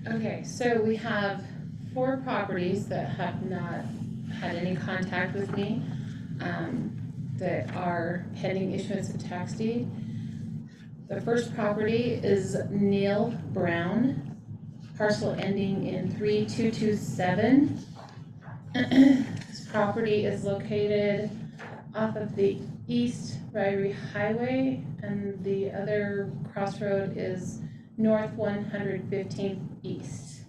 Okay, so we have 4 properties that have not had any contact with me, that are pending issuance of tax deed. The first property is Neil Brown, parcel ending in 3227. This property is located off of the East Ryrie Highway, and the other crossroad is North 115th East.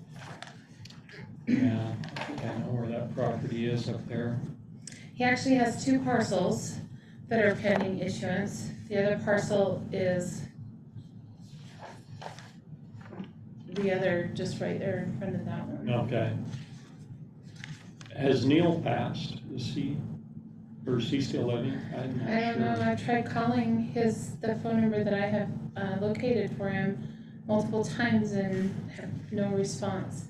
Yeah, I think I know where that property is up there. He actually has 2 parcels that are pending issuance. The other parcel is the other, just right there in front of that one. Okay. Has Neil passed? Is he still living? I'm not I don't know, sure. I've tried calling the phone number that I have located for him multiple times and have no response.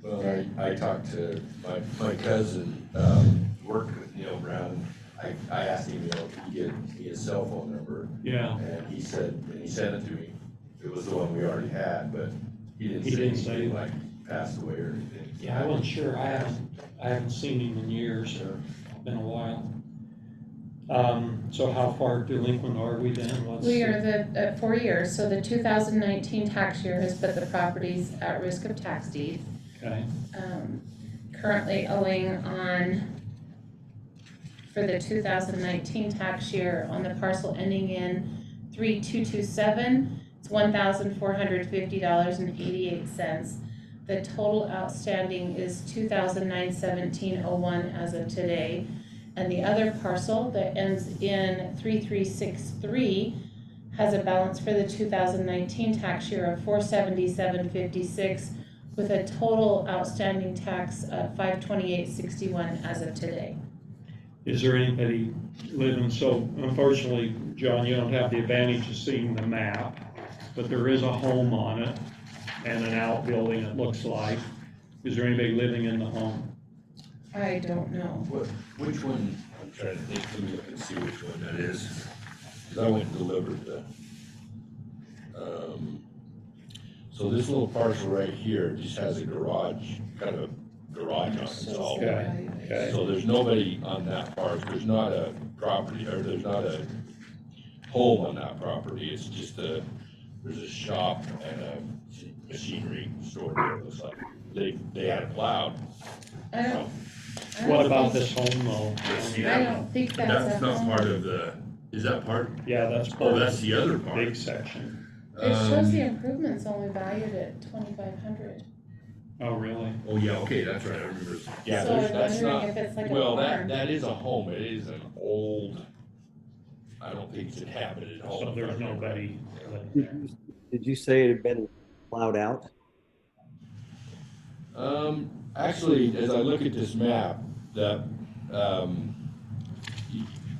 Well, I talked to my cousin, worked with Neil Brown. I asked him, if he could give me his cell phone number, Yeah, and he said, and he sent it to me. It was the one we already had, but he didn't say anything like passed away or anything. yeah, I wasn't sure. I haven't seen him in years. Been a while. So how far delinquent are we then? We are at 4 years, so the 2019 tax year has put the properties at risk of tax deed. Okay. Currently owing on, for the 2019 tax year, on the parcel ending in 3227, it's $1,450.88. The total outstanding is $2,917.01 as of today. And the other parcel that ends in 3363 has a balance for the 2019 tax year of $477.56, with a total outstanding tax of $528.61 as of today. Is there anybody living? So unfortunately, John, you don't have the advantage of seeing the map, but there is a home on it and an outbuilding, it looks like. Is there anybody living in the home? I don't know. Which one, I'm trying to think, let me look and see which one that is. Cause I went and delivered so this little parcel right here just has a garage, kind of a garage on it, all. Okay, okay. So there's nobody on that part, there's not a property, or there's not a home on that property, it's just there's a shop and a machinery store there, it looks like. They had it plowed. What about this home though? I don't think that's a not home. part of the, is that part? Yeah, that's part Oh, of that's the other the part. big section. It shows the improvements only valued at $2,500. Oh, really? Oh, yeah, okay, that's right, I remember. Yeah, So I'm that's wondering not, if it's like a well, barn. that is a home, it is an old, I don't think it's inhabited home. So there's nobody living there. Did you say it had been plowed out? Actually, as I look at this map, that,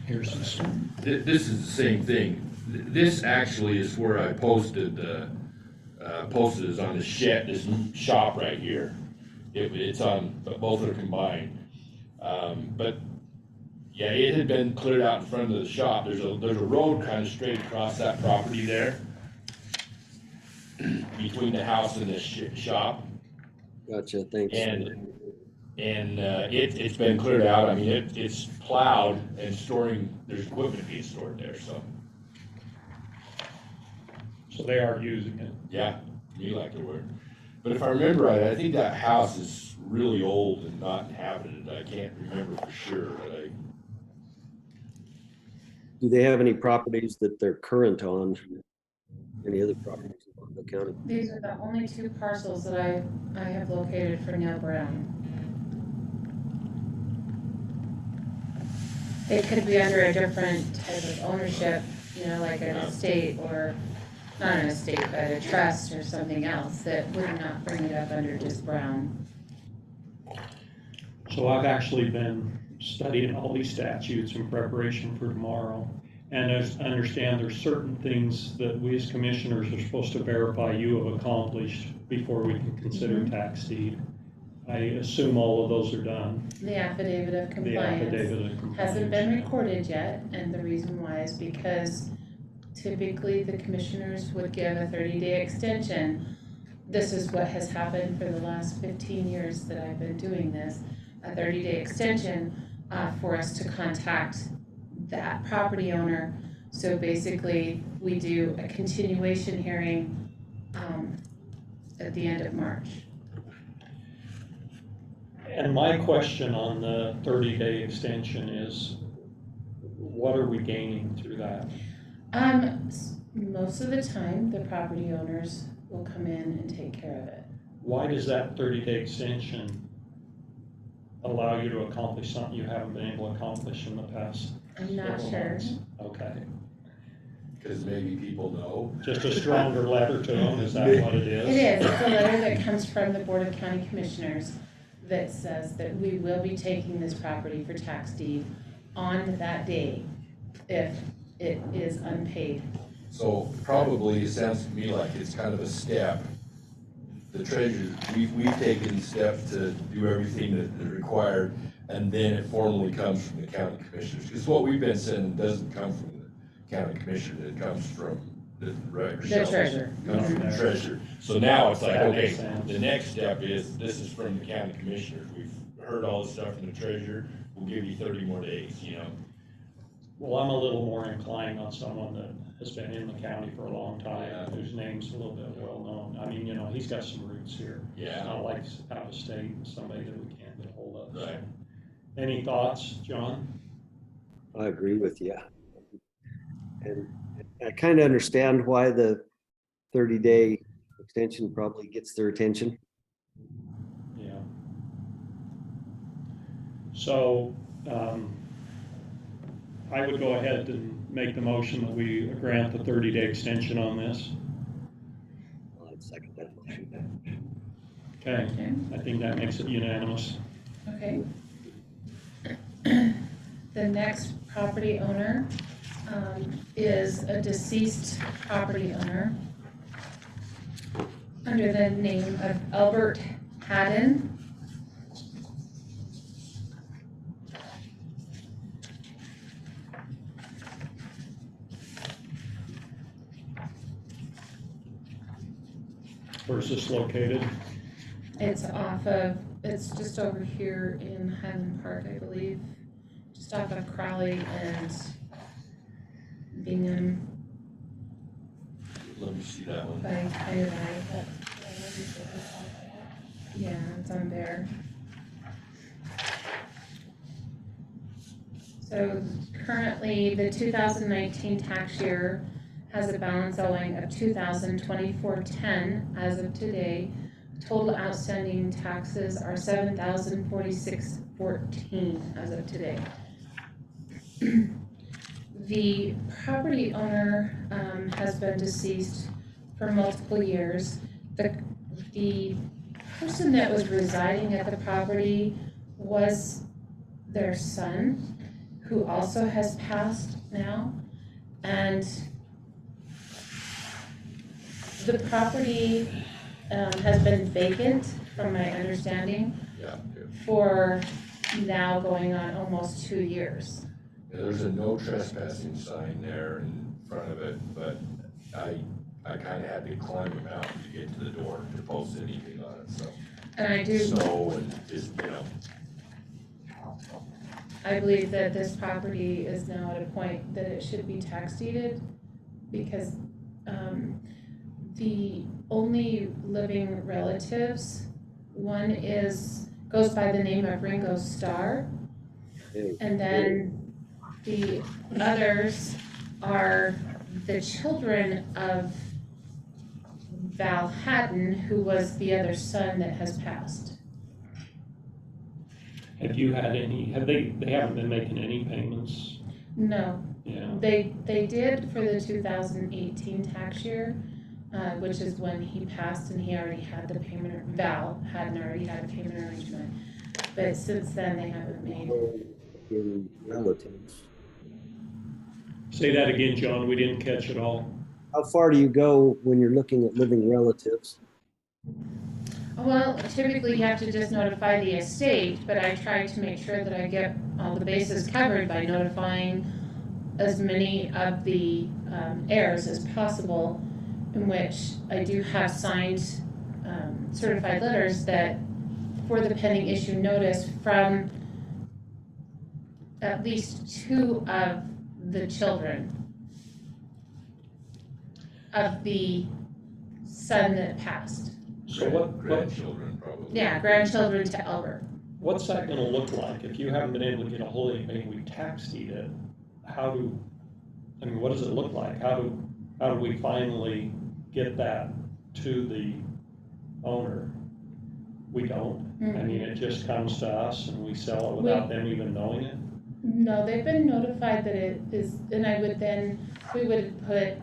Here's this one. this is the same thing. This actually is where I posted is on the shed, this shop right here. It's on, but both are combined. But yeah, it had been cleared out in front of the shop. There's a road kind of straight across that property there, between the house and the shop. Gotcha, thanks. And it's been cleared out. I mean, it's plowed and there's equipment being stored there, so. So they are using it. Yeah, you like the word. But if I remember right, I think that house is really old and not inhabited. I can't remember for sure, but Do they have any properties that they're current on? Any other properties in the county? These are the only 2 parcels that I have located for Neil Brown. It could be under a different type of ownership, like an estate, or not an estate, but a trust or something else that would not bring it up under just Brown. So I've actually been studying all these statutes in preparation for tomorrow. And I understand there's certain things that we as commissioners are supposed to verify you have accomplished before we can consider tax deed. I assume all of those are done. The affidavit of The compliance affidavit of compliance. hasn't been recorded yet, and the reason why is because typically the commissioners would give a 30-day extension this is what has happened for the last 15 years that I've been doing this, a 30-day extension for us to contact that property owner. So basically, we do a continuation hearing at the end of March. And my question on the 30-day extension is, what are we gaining through that? Most of the time, the property owners will come in and take care of it. Why does that 30-day extension allow you to accomplish something you haven't been able to accomplish in the past? I'm not several sure. months? Okay, Because maybe people know. just a stronger letter to them, is that what it is? It is. It's a letter that comes from the Board of County Commissioners that says that we will be taking this property for tax deed on that day if it is unpaid. So probably it sounds to me like it's kind of a step. The treasurer, we've taken steps to do everything that is required, and then it formally comes from the county commissioners. Because what we've been sending doesn't come from the county commissioner, it comes from the treasurer. Comes from the treasurer. So now it's like, okay, the next step is, this is from the county commissioners. We've heard all this stuff from the treasurer, we'll give you 30 more days, you know? Well, I'm a little more inclined on someone that has been in the county for a long time, whose name's a little bit well-known. I mean, he's got some roots here. Yeah. It's not like out of state, somebody that we can't get a hold of. Right. Any thoughts, John? I agree with you. And I kind of understand why the 30-day extension probably gets their attention. Yeah. So, I would go ahead and make the motion that we grant the 30-day extension on this. I'd second that motion. Okay, Okay. I think that makes it unanimous. Okay. The next property owner is a deceased property owner under the name of Albert Haddon. Where's this located? It's just over here in Highland Park, I believe, just off of Crowley and Bingham Let me see that one. by Idaho. Yeah, it's on there. So currently, the 2019 tax year has a balance owing of $2,024.10 as of today. Total outstanding taxes are $7,046.14 as of today. The property owner has been deceased for multiple years. The person that was residing at the property was their son, who also has passed now. And the property has been vacant, from my understanding, Yeah. for now going on almost 2 years. There's a no trespassing sign there in front of it, but I kind of had to climb a mountain to get to the door to post anything on it, so. And I do, Snow and just, I believe that this property is now at a point that it should be tax deeded, because the only living relatives, one goes by the name of Ringo Starr, and then the others are the children of Val Haddon, who was the other son that has passed. Have you had any, they haven't been making any payments? No, Yeah. they did for the 2018 tax year, which is when he passed and he already had the payment, Val Haddon already had a payment arrangement. But since then, they haven't made. In relatives. Say that again, John, we didn't catch it all. How far do you go when you're looking at living relatives? Well, typically you have to just notify the estate, but I try to make sure that I get all the bases covered by notifying as many of the heirs as possible, in which I do have signed certified letters that for the pending issue notice from at least 2 of the children of the son that passed. So what, Grandchildren probably. Yeah, grandchildren to Albert. what's that gonna look like? If you haven't been able to get a hold of anybody, we tax deed it, what does it look like? How do we finally get that to the owner? We don't. I mean, it just comes to us and we sell it without them even knowing it? No, they've been notified that it is, and we would put,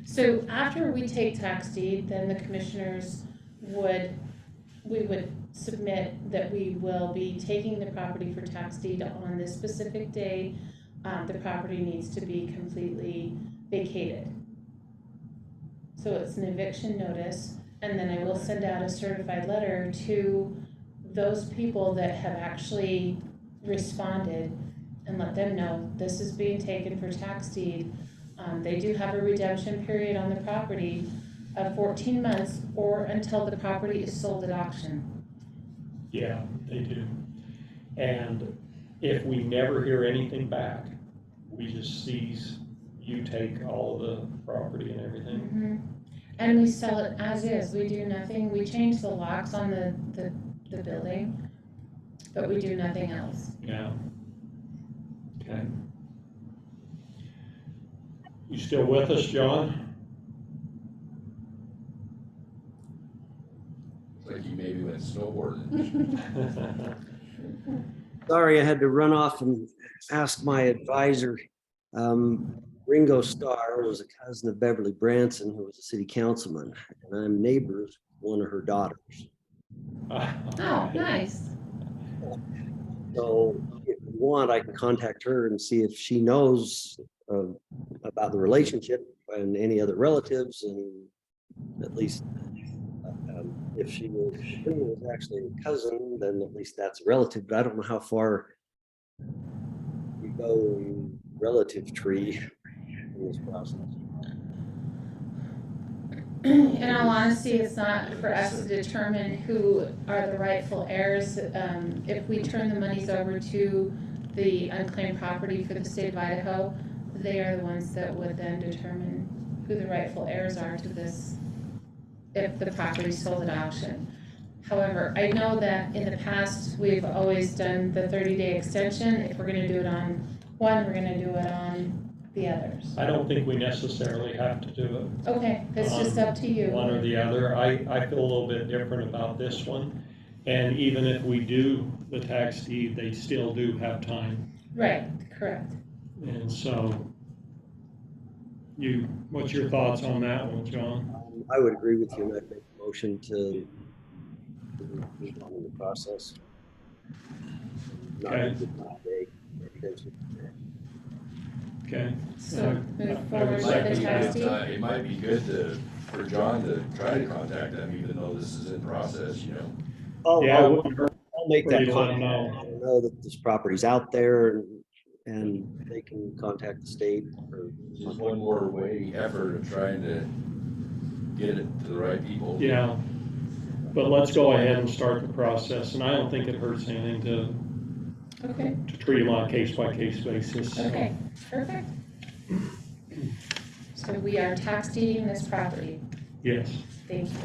so after we take tax deed, then the commissioners we would submit that we will be taking the property for tax deed on this specific day. The property needs to be completely vacated. So it's an eviction notice, and then I will send out a certified letter to those people that have actually responded and let them know this is being taken for tax deed. They do have a redemption period on the property of 14 months or until the property is sold at auction. Yeah, they do. And if we never hear anything back, we just seize, you take all of the property and everything? Mm-hmm. And we sell it as is. We do nothing. We change the locks on the building, but we do nothing else. Yeah. Okay. You still with us, John? It's like you maybe went snowboarding. Sorry, I had to run off and ask my advisor. Ringo Starr was a cousin of Beverly Branson, who was a city councilman, and I'm neighbors with one of her daughters. Oh, nice. So if you want, I can contact her and see if she knows about the relationship and any other relatives, and at least if she was actually a cousin, then at least that's a relative. But I don't know how far we go in relative tree in this process. In all honesty, it's not for us to determine who are the rightful heirs. If we turn the monies over to the unclaimed property for the state of Idaho, they are the ones that would then determine who the rightful heirs are to this if the property is sold at auction. However, I know that in the past, we've always done the 30-day extension. If we're gonna do it on one, we're gonna do it on the others. I don't think we necessarily have to do it. Okay, it's just up to you. One or the other. I feel a little bit different about this one. And even if we do the tax deed, they still do have time. Right, correct. And so, what's your thoughts on that one, John? I would agree with you, and I'd make a motion to move on in the process. Not Okay. a good day, extension. Okay. So move I forward would with Might the be tax good, deed. it might be good for John to try to contact them, even though this is in process, you know. Yeah, I'll make Where that you let 'em contact. know. I'll know that this property's out there, and they can contact the state. Or Just one more effort of trying to get it to the right people. Yeah, but let's go ahead and start the process, and I don't think it hurts anything to Okay, treat them on a case-by-case basis. so. okay, perfect. So we are tax deeding this property. Yes. Thank you.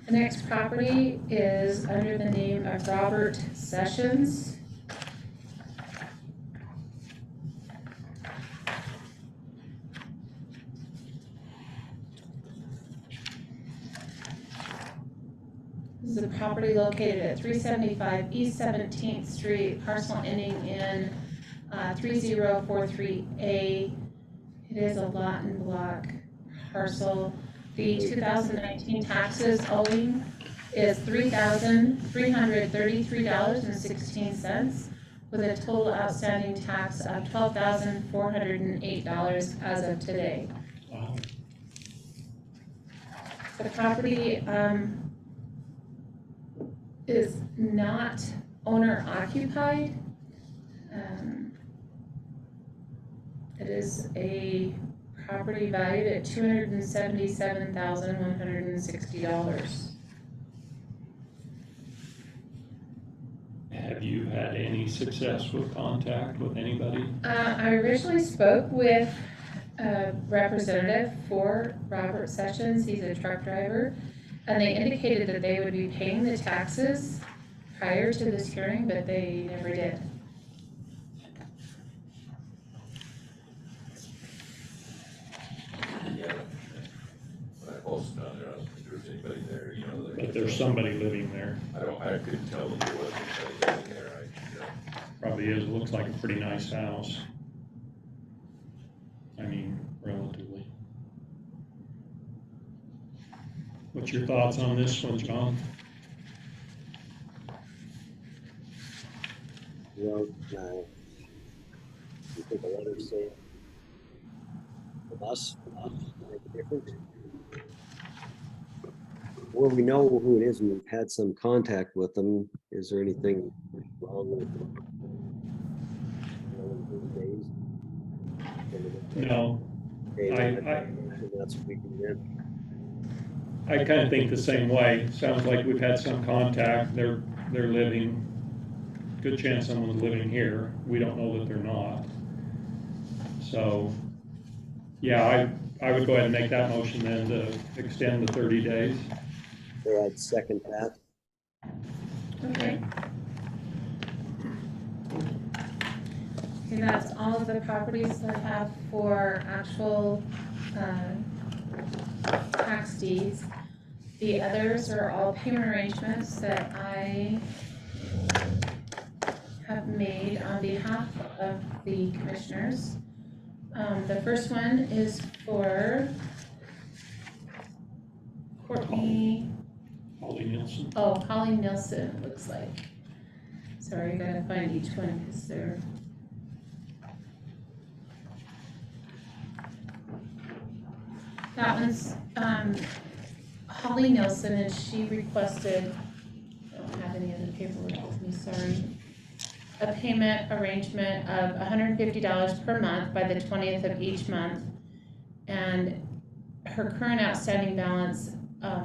The next property is under the name of Robert Sessions. This is a property located at 375 East 17th Street, parcel ending in 3043A. It is a lot and block parcel. The 2019 taxes owing is $3,333.16 with a total outstanding tax of $12,408 as of today. Wow. The property is not owner occupied. It is a property valued at $277,160. Have you had any success with contact with anybody? I originally spoke with a representative for Robert Sessions, he's a truck driver, and they indicated that they would be paying the taxes prior to this hearing, but they never did. Yeah. When I posted on there, I don't think there's anybody there, you know. But there's somebody living there. I couldn't tell that there wasn't anybody living there, Probably is, looks like a pretty nice house. I mean, relatively. What's your thoughts on this one, John? Well, you think a letter say from us make a difference? Well, we know who it is and we've had some contact with them. Is there anything wrong with them? No, Okay, I- that's what we can do. I kind of think the same way. Sounds like we've had some contact. They're living, good chance someone's living here. We don't know that they're not. So, yeah, I would go ahead and make that motion then to extend the 30 days. Okay, I'd second that. Okay. Okay, that's all of the properties that I have for actual tax deeds. The others are all payment arrangements that I have made on behalf of the commissioners. The first one is for Courtney. Holly Nielsen. Oh, Holly Nilsson, it looks like. Sorry, I gotta find each one because they're. That one's Holly Nilsson, and she requested, I don't have any of the paperwork with me, sorry. A payment arrangement of $150 per month by the 20th of each month. And her current outstanding balance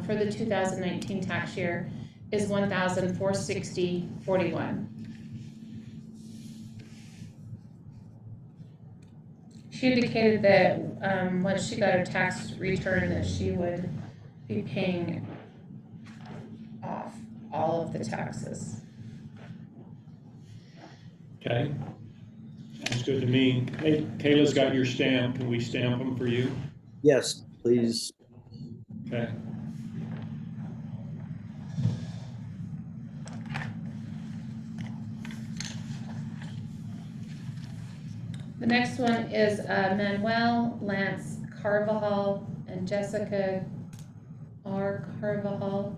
for the 2019 tax year is $1,460.41. She indicated that once she got her tax return that she would be paying off all of the taxes. Okay. Sounds good to me. Hey, Kayla's got your stamp. Can we stamp them for you? Yes, please. Okay. The next one is Manuel Lance Carvajal and Jessica R. Carvajal.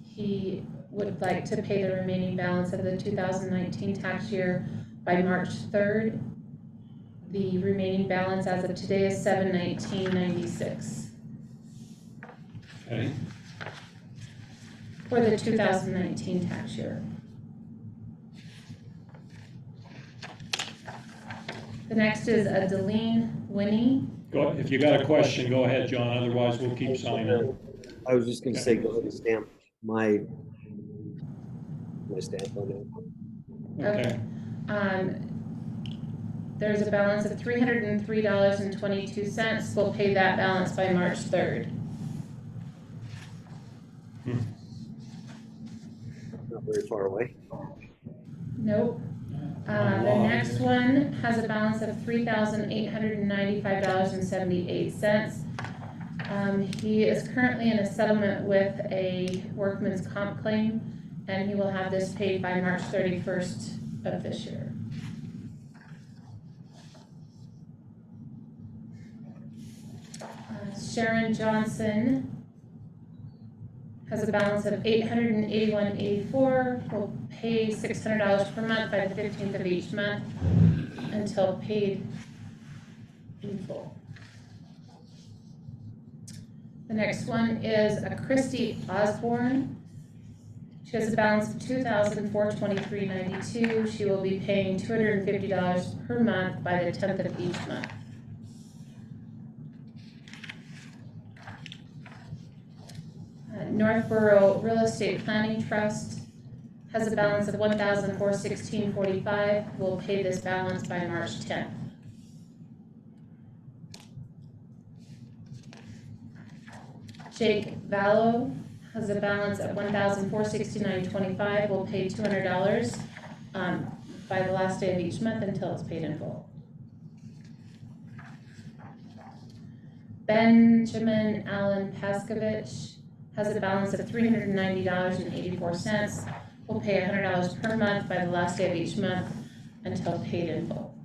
He would like to pay the remaining balance of the 2019 tax year by March 3rd. The remaining balance as of today is $719.96 Okay. for the 2019 tax year. The next is Adeline Winnie. Go, if you got a question, go ahead, John. Otherwise, we'll keep signing. I was just gonna say, go ahead and stamp my stamp on it. Okay. There's a balance of $303.22. We'll pay that balance by March 3rd. Not very far away. Nope. The next one has a balance of $3,895.78. He is currently in a settlement with a workman's comp claim, and he will have this paid by March 31st of this year. Sharon Johnson has a balance of $881.84. Will pay $600 per month by the 15th of each month until paid in full. The next one is a Christy Osborne. She has a balance of $2,423.92. She will be paying $250 per month by the 10th of each month. Northborough Real Estate Planning Trust has a balance of $1,416.45. We'll pay this balance by March 10th. Jake Vallow has a balance of $1,469.25. We'll pay $200 by the last day of each month until it's paid in full. Benjamin Allen Paskovich has a balance of $390.84. We'll pay $100 per month by the last day of each month until paid in full.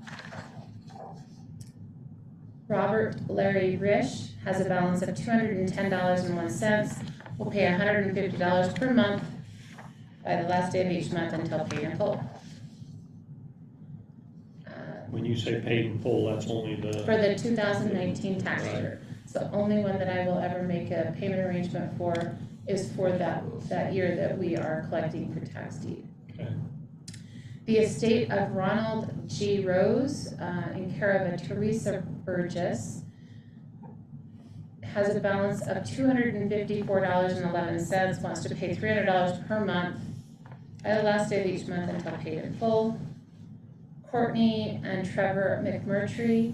Robert Larry Risch has a balance of $210.01. We'll pay $150 per month by the last day of each month until paid in full. When you say paid in full, that's only the. For the 2019 tax year. It's the only one that I will ever make a payment arrangement for is for that year that we are collecting for tax deed. Okay. The estate of Ronald G. Rose, in care of a Teresa Burgess, has a balance of $254.11, wants to pay $300 per month by the last day of each month until paid in full. Courtney and Trevor McMurtry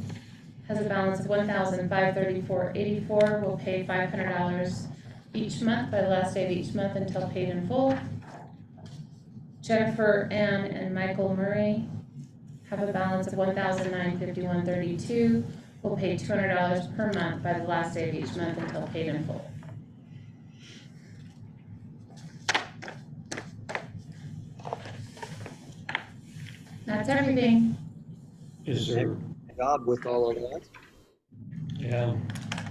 has a balance of $1,534.84. We'll pay $500 each month by the last day of each month until paid in full. Jennifer Ann and Michael Murray have a balance of $1,951.32. We'll pay $200 per month by the last day of each month until paid in full. That's everything. Is there, Job with all of that. yeah,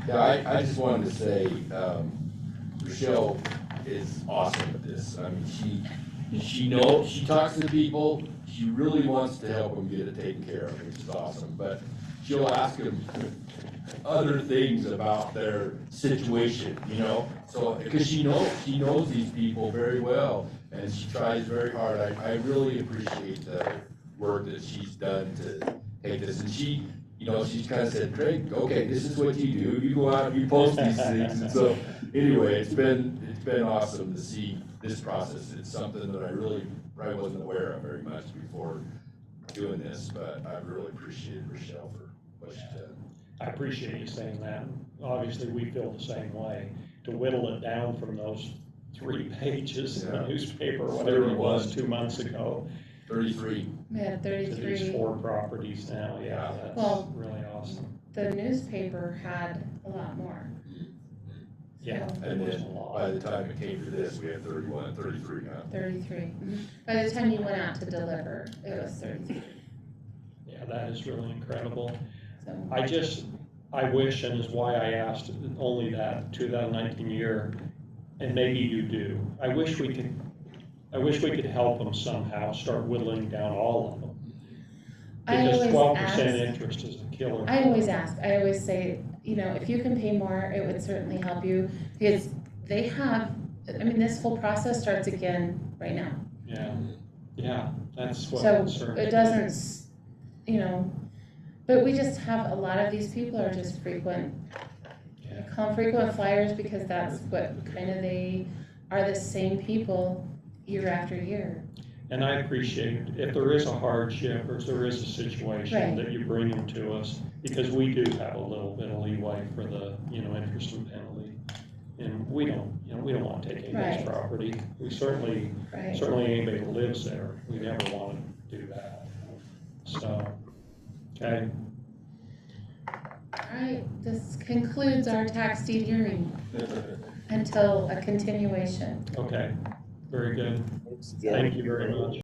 Yeah, I just wanted to say, Rochelle is awesome at this. I mean, she knows, she talks to people, she really wants to help them get it taken care of, which is awesome, but she'll ask them other things about their situation, you know? So, because she knows these people very well, and she tries very hard. I really appreciate the work that she's done to take this, and she, you know, she's kind of said, Craig, okay, this is what you do, you go out, you post these things, and so, anyway, it's been awesome to see this process. It's something that I really probably wasn't aware of very much before doing this, but I really appreciated Rochelle for what she's done. I appreciate you saying that. Obviously, we feel the same way. To whittle it down from those 3 pages in the newspaper, whatever it was 2 months ago. 33. We had To 33. these 4 properties now, yeah, that's Well, really awesome. The newspaper had a lot more. Yeah, So, And it was a then lot. by the time it came to this, we had 31, 33, huh? 33. By the time you went out to deliver, it was 33. Yeah, that is really incredible. So, I wish, and is why I asked only that 2019 year, and maybe you do. I wish we could help them somehow, start whittling down all of them. I Because always 12% ask, interest is a killer. I always ask, I always say, you know, if you can pay more, it would certainly help you, because they have, I mean, this whole process starts again right now. Yeah, that's what So concerns me. it doesn't, you know, but we just have, a lot of these people are just frequent, Yeah. I call them frequent flyers because that's what kind of they are, the same people year after year. And I appreciate if there is a hardship or if there is a situation Right. that you bring them to us, because we do have a little bit of leeway for the, interest and penalty. And we don't want to take anybody's Right. property. We certainly anybody who lives there, we never want to do that. So, okay, All right, this concludes our tax deed hearing until a continuation. okay, very good. Thanks again. Thank you very much.